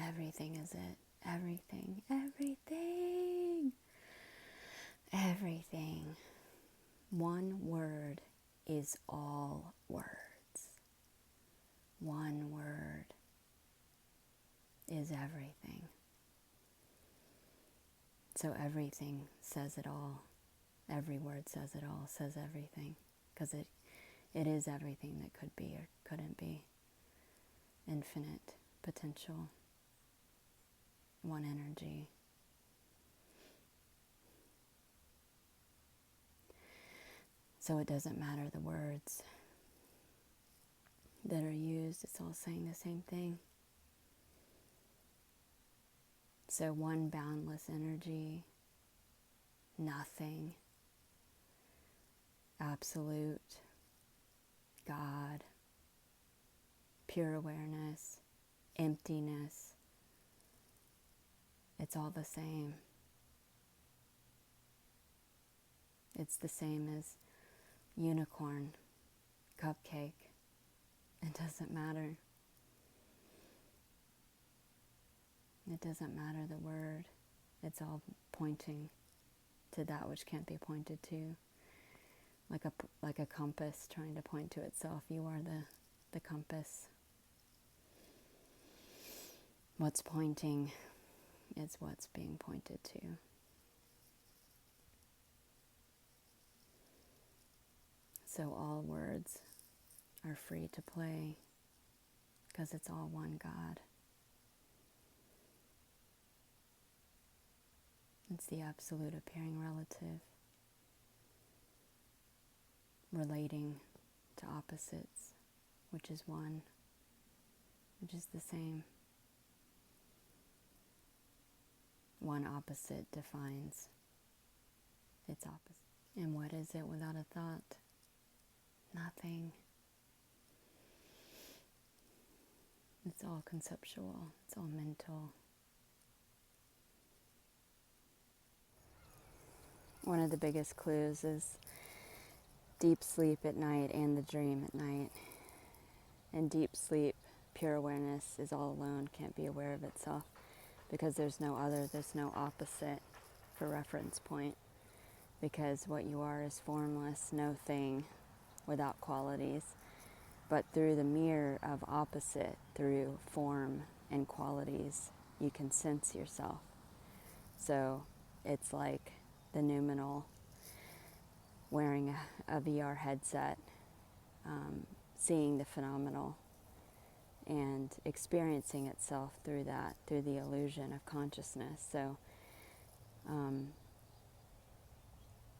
everything is it. Everything, everything, everything. One word is all words. One word is everything. So everything says it all. Every word says it all, says everything. Because it is everything that could be or couldn't be. Infinite potential. One energy. So it doesn't matter the words that are used, it's all saying the same thing. So one boundless energy, nothing, absolute, God, pure awareness, emptiness. It's all the same. It's the same as unicorn, cupcake. It doesn't matter. It doesn't matter the word. It's all pointing to that which can't be pointed to. Like a compass trying to point to itself. You are the compass. What's pointing is what's being pointed to. So all words are free to play because it's all one God. It's the absolute appearing relative, relating to opposites, which is one, which is the same. One opposite defines its opposite. And what is it without a thought? Nothing. It's all conceptual. It's all mental. One of the biggest clues is deep sleep at night and the dream at night. In deep sleep, pure awareness is all alone, can't be aware of itself because there's no other, there's no opposite for reference point, because what you are is formless, no thing without qualities. But through the mirror of opposite, through form and qualities, you can sense yourself. So it's like the noumenal wearing a VR headset, seeing the phenomenal and experiencing itself through that, through the illusion of consciousness. So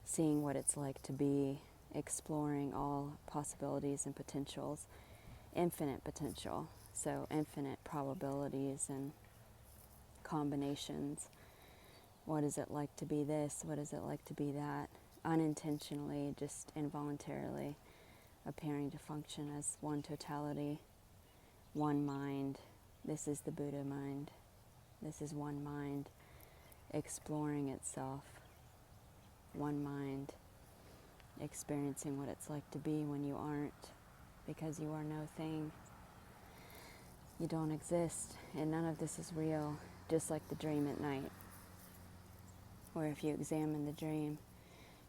seeing what it's like to be, exploring all possibilities and potentials, infinite potential, so infinite probabilities and combinations. What is it like to be this? What is it like to be that? Unintentionally, just involuntarily appearing to function as one totality, one mind. This is the Buddha mind. This is one mind exploring itself. One mind experiencing what it's like to be when you aren't, because you are no thing. You don't exist, and none of this is real, just like the dream at night. Or if you examine the dream,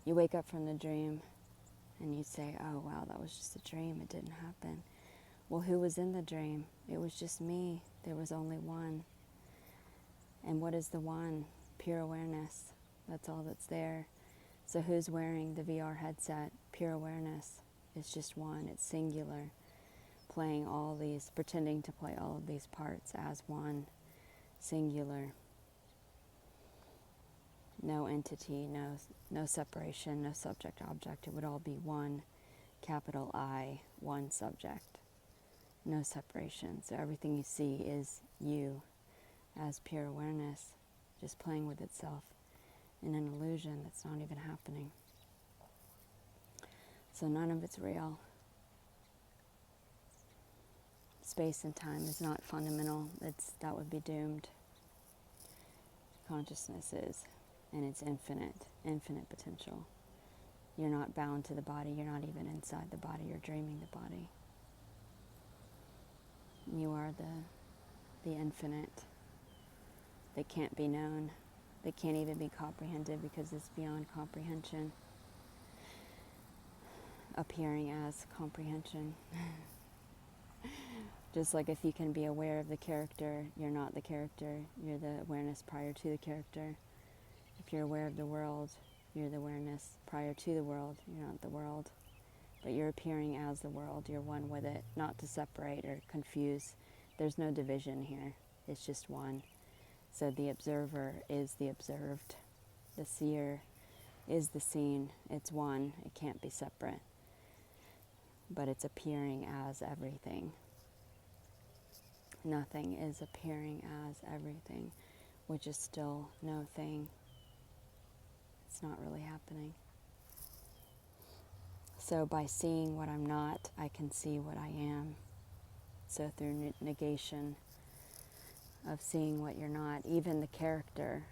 you wake up from the dream and you say, oh wow, that was just a dream, it didn't happen. Well, who was in the dream? It was just me. There was only one. And what is the one? Pure awareness. That's all that's there. So who's wearing the VR headset? Pure awareness. It's just one. It's singular. Playing all these, pretending to play all of these parts as one. Singular. No entity, no separation, no subject-object. It would all be one, capital I, one subject. No separation. So everything you see is you as pure awareness, just playing with itself in an illusion that's not even happening. So none of it's real. Space and time is not fundamental. That would be doomed. Consciousness is, and it's infinite potential. You're not bound to the body. You're not even inside the body. You're dreaming the body. You are the infinite that can't be known, that can't even be comprehended because it's beyond comprehension, appearing as comprehension. Just like if you can be aware of the character, you're not the character, you're the awareness prior to the character. If you're aware of the world, you're the awareness prior to the world, you're not the world. But you're appearing as the world, you're one with it, not to separate or confuse. There's no division here, it's just one. So the observer is the observed, the seer is the seen, it's one, it can't be separate. But it's appearing as everything. Nothing is appearing as everything, which is still no thing. It's not really happening. So by seeing what I'm not, I can see what I am. So through negation of seeing what you're not, even the character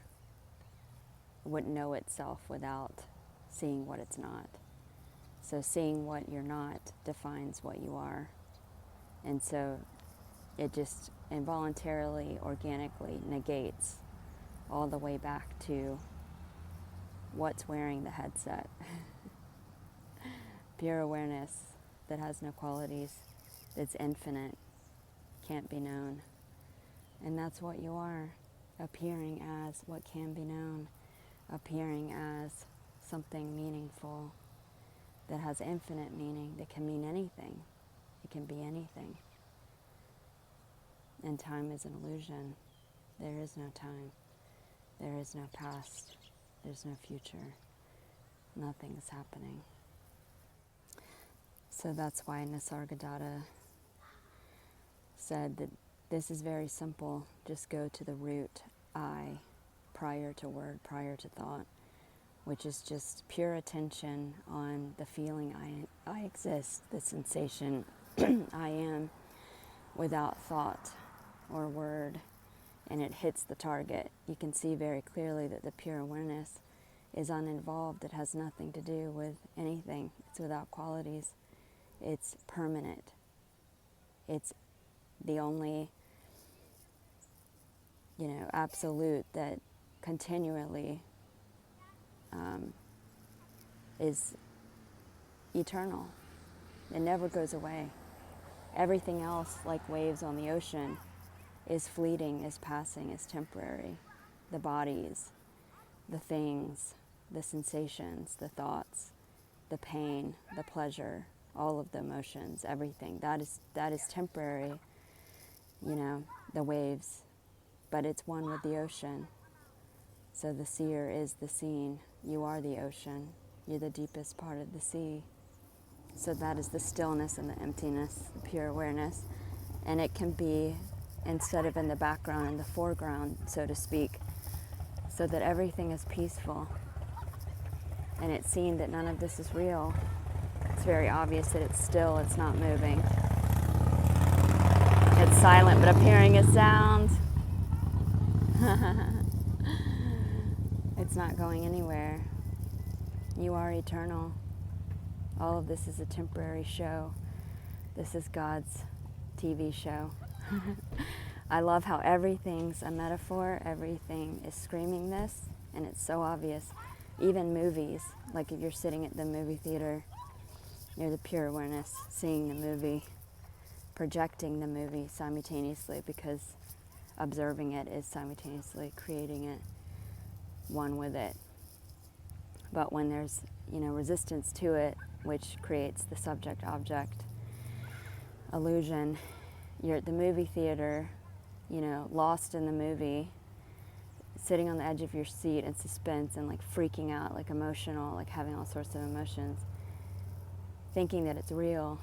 wouldn't know itself without seeing what it's not. So seeing what you're not defines what you are. And so it just involuntarily, organically negates all the way back to what's wearing the headset. Pure awareness that has no qualities, that's infinite, can't be known. And that's what you are, appearing as what can be known, appearing as something meaningful that has infinite meaning, that can mean anything. It can be anything. And time is an illusion. There is no time. There is no past. There's no future. Nothing is happening. So that's why Nisargadatta said that this is very simple. Just go to the root, I, prior to word, prior to thought, which is just pure attention on the feeling I exist, the sensation I am, without thought or word, and it hits the target. You can see very clearly that the pure awareness is uninvolved. It has nothing to do with anything. It's without qualities. It's permanent. It's the only, absolute that continually is eternal. It never goes away. Everything else, like waves on the ocean, is fleeting, is passing, is temporary. The bodies, the things, the sensations, the thoughts, the pain, the pleasure, all of the emotions, everything. That is temporary, the waves, but it's one with the ocean. So the seer is the seen. You are the ocean. You're the deepest part of the sea. So that is the stillness and the emptiness, the pure awareness. And it can be, instead of in the background, in the foreground, so to speak, so that everything is peaceful. And it's seen that none of this is real. It's very obvious that it's still, it's not moving. It's silent, but appearing as sound. It's not going anywhere. You are eternal. All of this is a temporary show. This is God's TV show. I love how everything's a metaphor. Everything is screaming this, and it's so obvious. Even movies, like if you're sitting at the movie theater, you're the pure awareness, seeing the movie, projecting the movie simultaneously, because observing it is simultaneously creating it, one with it. But when there's, resistance to it, which creates the subject-object illusion, you're at the movie theater, lost in the movie, sitting on the edge of your seat in suspense and like freaking out, like emotional, like having all sorts of emotions, thinking that it's real.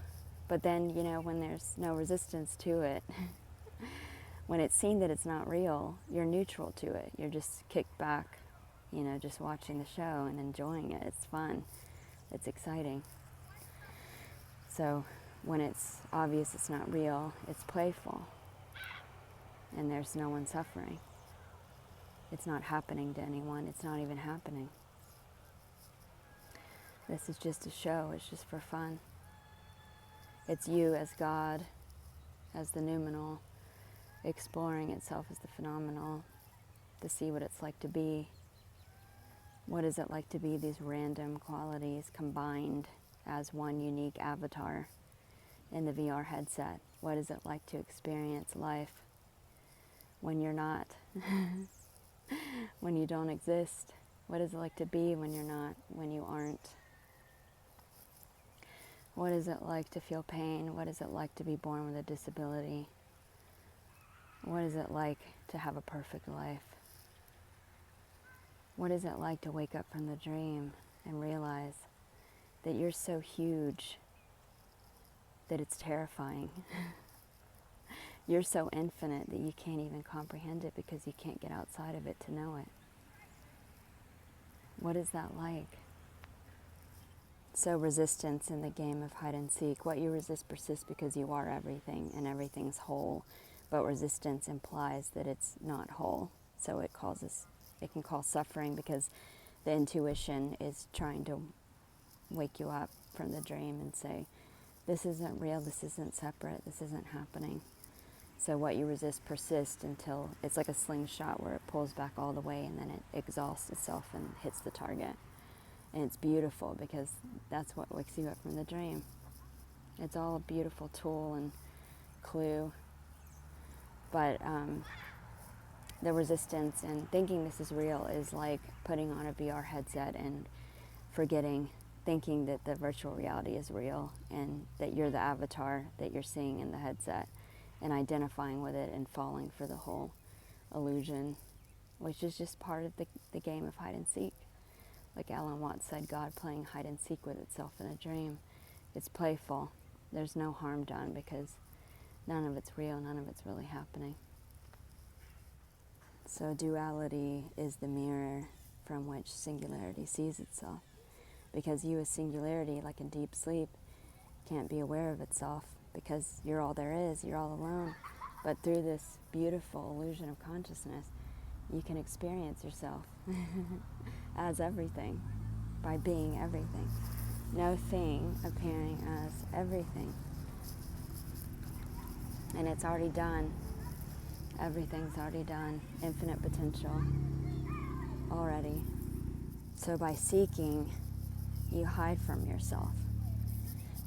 But then, when there's no resistance to it, when it's seen that it's not real, you're neutral to it. You're just kicked back, just watching the show and enjoying it. It's fun. It's exciting. So when it's obvious it's not real, it's playful. And there's no one suffering. It's not happening to anyone. It's not even happening. This is just a show. It's just for fun. It's you as God, as the noumenal, exploring itself as the phenomenal, to see what it's like to be. What is it like to be these random qualities combined as one unique avatar in the VR headset? What is it like to experience life when you're not, when you don't exist? What is it like to be when you're not, when you aren't? What is it like to feel pain? What is it like to be born with a disability? What is it like to have a perfect life? What is it like to wake up from the dream and realize that you're so huge that it's terrifying? You're so infinite that you can't even comprehend it because you can't get outside of it to know it. What is that like? So resistance in the game of hide and seek. What you resist persists because you are everything and everything's whole. But resistance implies that it's not whole. So it can cause suffering because the intuition is trying to wake you up from the dream and say, this isn't real, this isn't separate, this isn't happening. So what you resist persists until it's like a slingshot where it pulls back all the way and then it exhausts itself and hits the target. And it's beautiful because that's what wakes you up from the dream. It's all a beautiful tool and clue. But the resistance and thinking this is real is like putting on a VR headset and thinking that the virtual reality is real and that you're the avatar that you're seeing in the headset and identifying with it and falling for the whole illusion, which is just part of the game of hide and seek. Like Alan Watts said, God playing hide and seek with itself in a dream. It's playful. There's no harm done because none of it's real, none of it's really happening. So duality is the mirror from which singularity sees itself. Because you as singularity, like in deep sleep, can't be aware of itself because you're all there is, you're all alone. But through this beautiful illusion of consciousness, you can experience yourself as everything by being everything. No thing appearing as everything. And it's already done. Everything's already done. Infinite potential already. So by seeking, you hide from yourself.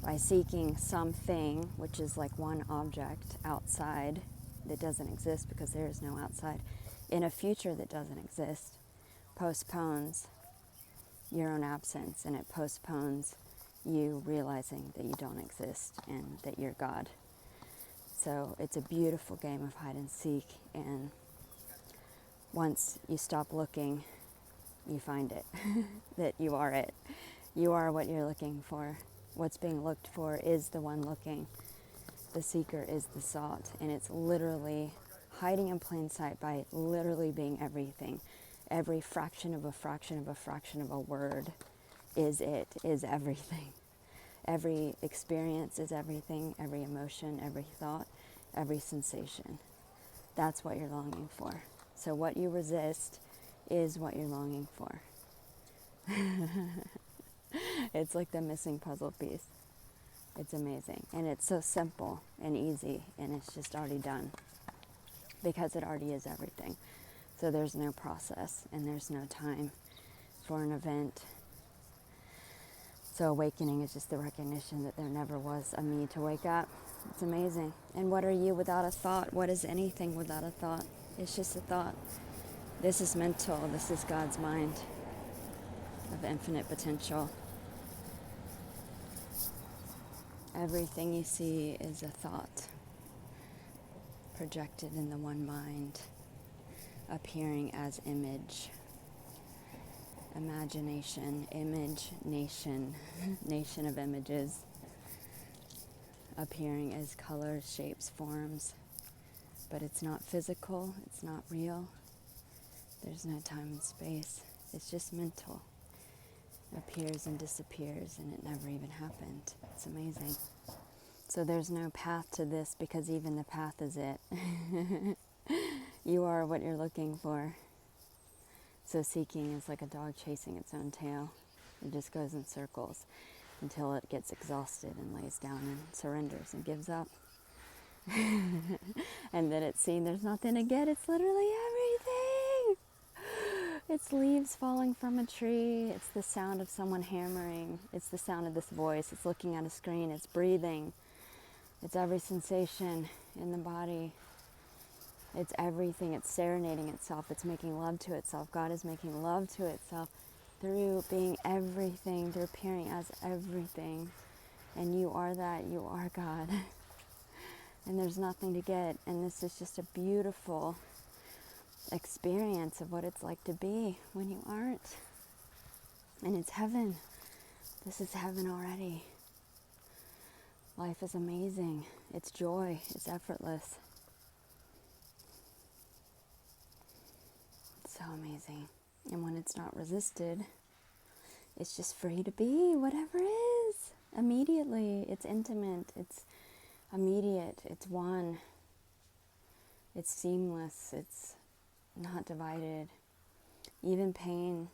By seeking something, which is like one object outside that doesn't exist because there is no outside, in a future that doesn't exist, postpones your own absence, and it postpones you realizing that you don't exist and that you're God. So it's a beautiful game of hide and seek, and once you stop looking, you find it, that you are it. You are what you're looking for. What's being looked for is the one looking. The seeker is the sought, and it's literally hiding in plain sight by literally being everything. Every fraction of a fraction of a fraction of a word is everything. Every experience is everything, every emotion, every thought, every sensation. That's what you're longing for. So what you resist is what you're longing for. It's like the missing puzzle piece. It's amazing. And it's so simple and easy, and it's just already done because it already is everything. So there's no process and there's no time for an event. So awakening is just the recognition that there never was a me to wake up. It's amazing. And what are you without a thought? What is anything without a thought? It's just a thought. This is mental. This is God's mind of infinite potential. Everything you see is a thought projected in the one mind, appearing as image. Imagination, image, nation, nation of images, appearing as colors, shapes, forms. But it's not physical, it's not real. There's no time and space. It's just mental. It appears and disappears, and it never even happened. It's amazing. So there's no path to this because even the path is it. You are what you're looking for. So seeking is like a dog chasing its own tail. It just goes in circles until it gets exhausted and lays down and surrenders and gives up. And then it's seen there's nothing to get. It's literally everything. It's leaves falling from a tree. It's the sound of someone hammering. It's the sound of this voice. It's looking at a screen. It's breathing. It's every sensation in the body. It's everything. It's serenading itself. It's making love to itself. God is making love to itself through being everything, through appearing as everything. And you are that. You are God. And there's nothing to get. And this is just a beautiful experience of what it's like to be when you aren't. And it's heaven. This is heaven already. Life is amazing. It's joy. It's effortless. It's so amazing. And when it's not resisted, it's just free to be whatever is. Immediately. It's intimate. It's immediate. It's one. It's seamless. It's not divided. Even pain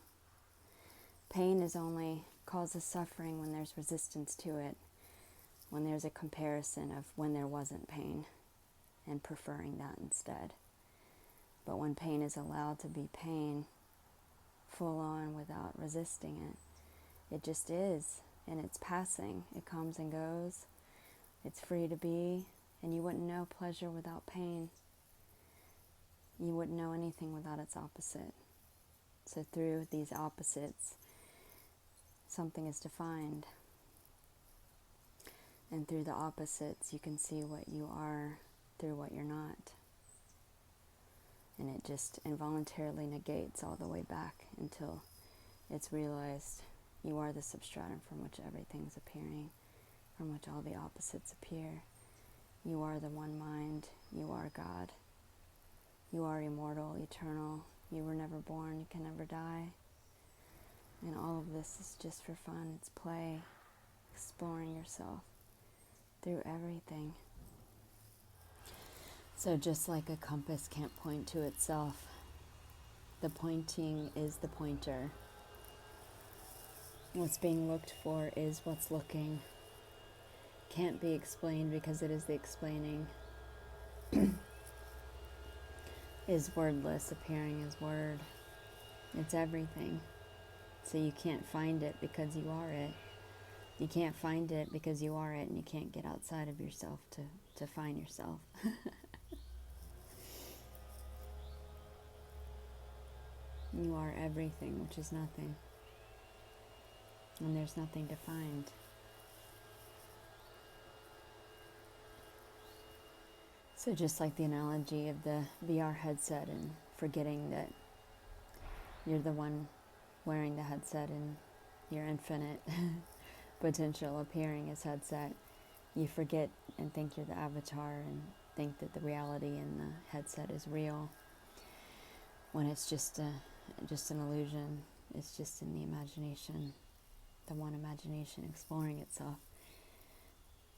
is only causes suffering when there's resistance to it, when there's a comparison of when there wasn't pain and preferring that instead. But when pain is allowed to be pain full on without resisting it, it just is, and it's passing. It comes and goes. It's free to be, and you wouldn't know pleasure without pain. You wouldn't know anything without its opposite. So through these opposites, something is defined. And through the opposites, you can see what you are through what you're not. And it just involuntarily negates all the way back until it's realized you are the substratum from which everything's appearing, from which all the opposites appear. You are the one mind. You are God. You are immortal, eternal. You were never born. You can never die. And all of this is just for fun. It's play, exploring yourself through everything. So just like a compass can't point to itself, the pointing is the pointer. What's being looked for is what's looking. Can't be explained because it is the explaining. Is wordless, appearing as word. It's everything. So you can't find it because you are it. You can't find it because you are it, and you can't get outside of yourself to find yourself. You are everything, which is nothing. And there's nothing to find. So just like the analogy of the VR headset and forgetting that you're the one wearing the headset and your infinite potential appearing as headset, you forget and think you're the avatar and think that the reality in the headset is real, when it's just an illusion. It's just in the imagination, the one imagination exploring itself.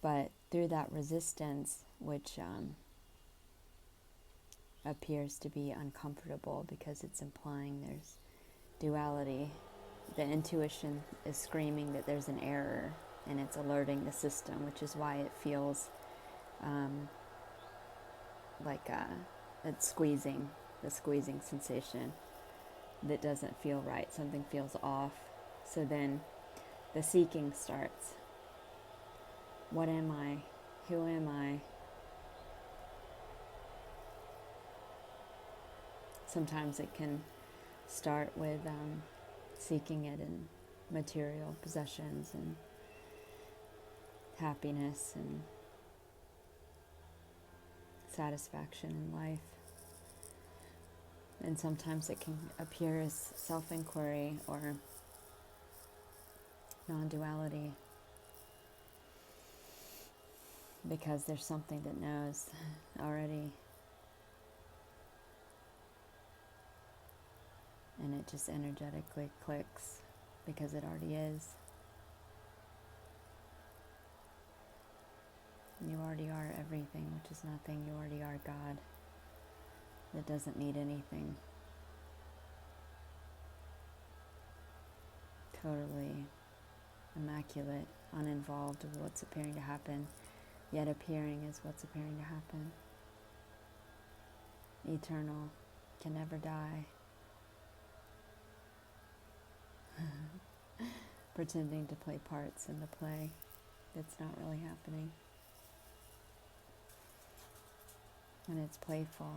But through that resistance, which appears to be uncomfortable because it's implying there's duality, the intuition is screaming that there's an error, and it's alerting the system, which is why it feels like it's squeezing, the squeezing sensation that doesn't feel right. Something feels off. So then the seeking starts. What am I? Who am I? Sometimes it can start with seeking it in material possessions and happiness and satisfaction in life. And sometimes it can appear as self-inquiry or non-duality, because there's something that knows already. And it just energetically clicks because it already is. You already are everything, which is nothing. You already are God that doesn't need anything. Totally immaculate, uninvolved with what's appearing to happen, yet appearing is what's appearing to happen. Eternal, can never die. pretending to play parts in the play that's not really happening. When it's playful,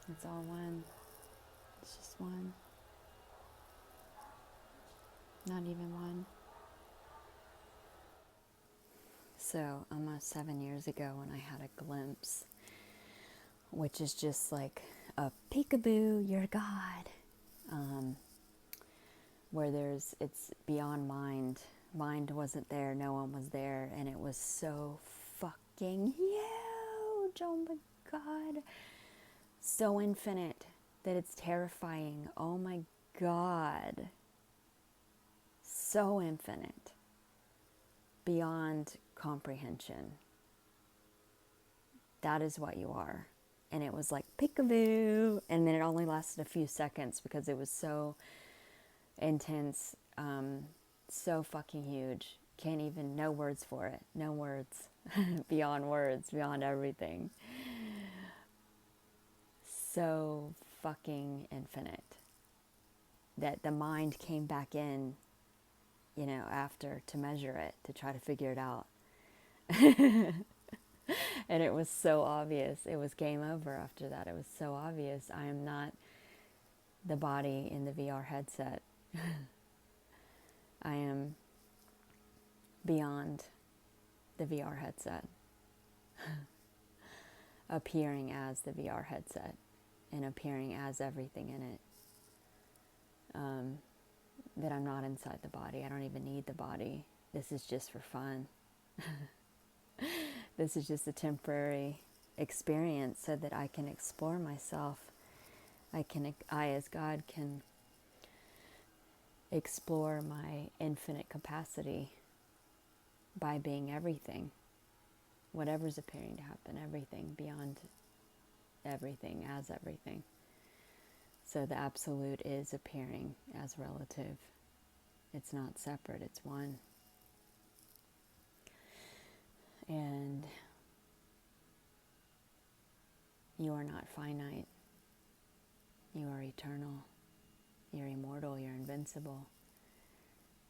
it's all one. It's just one. Not even one. So almost 7 years ago when I had a glimpse, which is just like a peekaboo, you're God, where it's beyond mind. Mind wasn't there, no one was there, and it was so fucking huge, oh my God, so infinite that it's terrifying, oh my God, so infinite, beyond comprehension. That is what you are. And it was like peekaboo, and then it only lasted a few seconds because it was so intense, so fucking huge. Can't even, no words for it, no words, beyond words, beyond everything. So fucking infinite that the mind came back in, after to measure it, to try to figure it out. And it was so obvious. It was game over after that. It was so obvious. I am not the body in the VR headset. I am beyond the VR headset. Appearing as the VR headset and appearing as everything in it. That I'm not inside the body. I don't even need the body. This is just for fun. This is just a temporary experience so that I can explore myself. I as God can explore my infinite capacity by being everything. Whatever's appearing to happen, everything, beyond everything, as everything. So the absolute is appearing as relative. It's not separate, it's one. And you are not finite. You are eternal. You're immortal. You're invincible.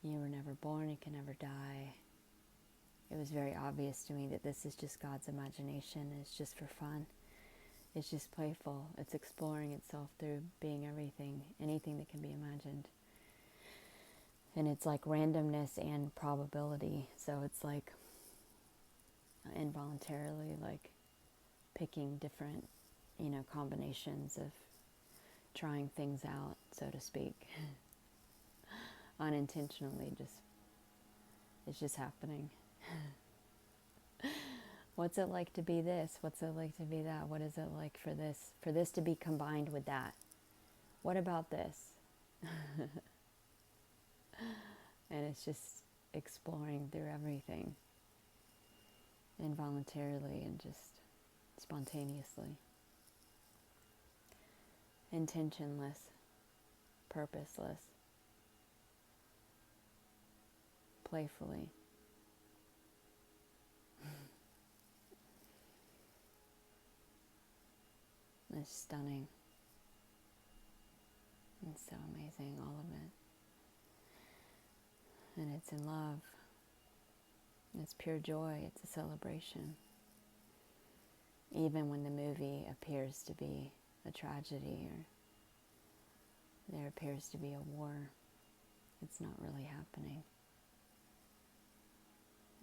You were never born. You can never die. It was very obvious to me that this is just God's imagination. It's just for fun. It's just playful. It's exploring itself through being everything, anything that can be imagined. And it's like randomness and probability. So it's like involuntarily like picking different, combinations of trying things out, so to speak. Unintentionally, it's just happening. What's it like to be this? What's it like to be that? What is it like for this to be combined with that? What about this? And it's just exploring through everything involuntarily and just spontaneously. Intentionless, purposeless, playfully. It's stunning. It's so amazing, all of it. And it's in love. It's pure joy. It's a celebration. Even when the movie appears to be a tragedy or there appears to be a war, it's not really happening.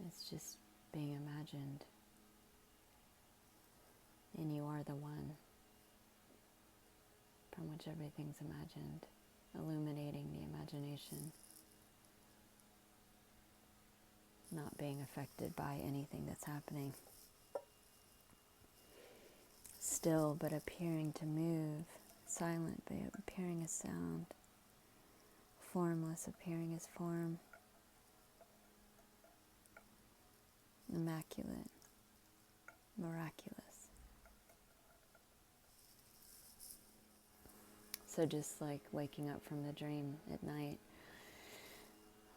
It's just being imagined. And you are the one from which everything's imagined, illuminating the imagination, not being affected by anything that's happening. Still, but appearing to move, silent, but appearing as sound, formless, appearing as form, immaculate, miraculous. So just like waking up from the dream at night,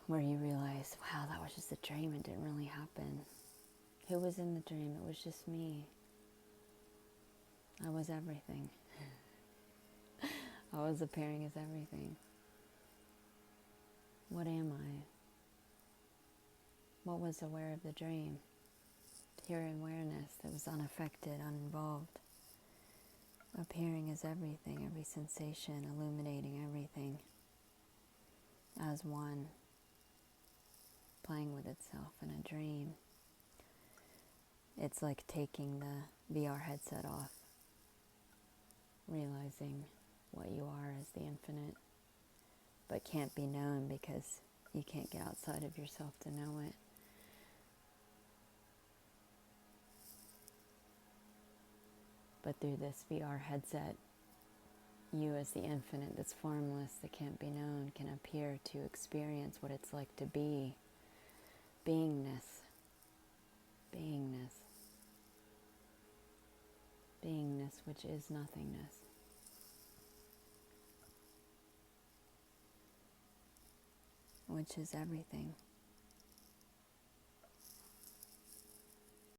where you realize, wow, that was just a dream, it didn't really happen. Who was in the dream? It was just me. I was everything. How is appearing as everything? What am I? What was aware of the dream? Pure awareness that was unaffected, uninvolved. Appearing as everything, every sensation, illuminating everything as one, playing with itself in a dream. It's like taking the VR headset off, realizing what you are as the infinite, but can't be known because you can't get outside of yourself to know it. But through this VR headset, you as the infinite that's formless, that can't be known, can appear to experience what it's like to be. Beingness. Beingness. Beingness, which is nothingness. Which is everything.